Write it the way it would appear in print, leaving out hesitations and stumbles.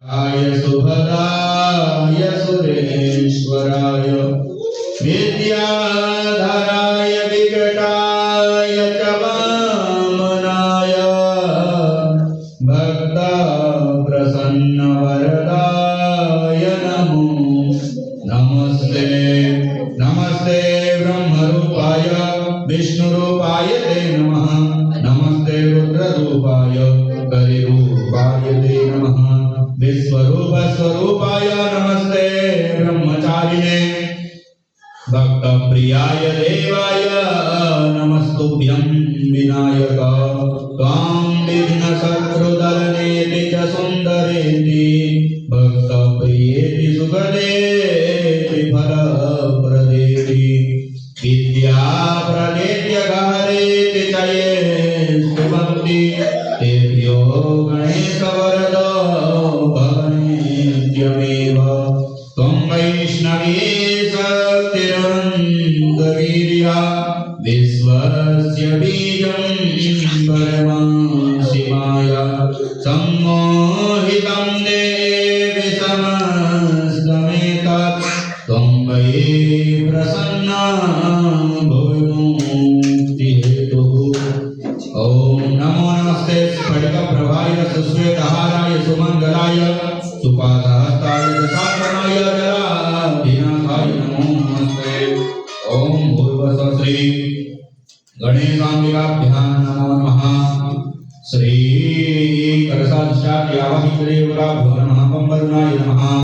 आय सुभदाय सुरेश्वराय विद्याधराय विकटाय च वामनाय भक्त प्रसन्न वरदाय नमो नमस्ते नमस्ते ब्रह्मरूपाय विष्णुरूपाय ते नमः नमस्ते रुद्ररूपाय कलिरूपाय ते नमः विश्वरूप स्वरूपाय नमस्ते ब्रह्मचारिणे भक्त प्रियाय देवाय नमस्तुभ्यं विनायक त्वां विघ्न शत्रुदलनेति च सुन्दरेति भक्त प्रियेति सुखदेति फलप्रदेति विद्या प्रदेत्य गहरेति च ये स्तुवन्ति तेभ्यो गणेशवरदो भवनेत्यमेव त्वं वैष्णवी शक्तिरनन्तवीर्या विश्वस्य बीजं परमांसि माया सम्मोहितं देवि समस्तमेतत् त्वं वै प्रसन्ना भुविमुक्तिहेतुः ॐ नमो नमस्ते स्फटिकप्रभाय सुश्वेतहाराय सुमङ्गलाय सुपादहस्ताय दशाकराय जलाभिनाथाय नमो नमस्ते ॐ भूर्भुवः श्री गणेशाम्बिकाभ्यां नमो नमः श्री करसाधिष्ठात्यावाहित्रेवराभ्यो नमः पंबरुणाय नमः।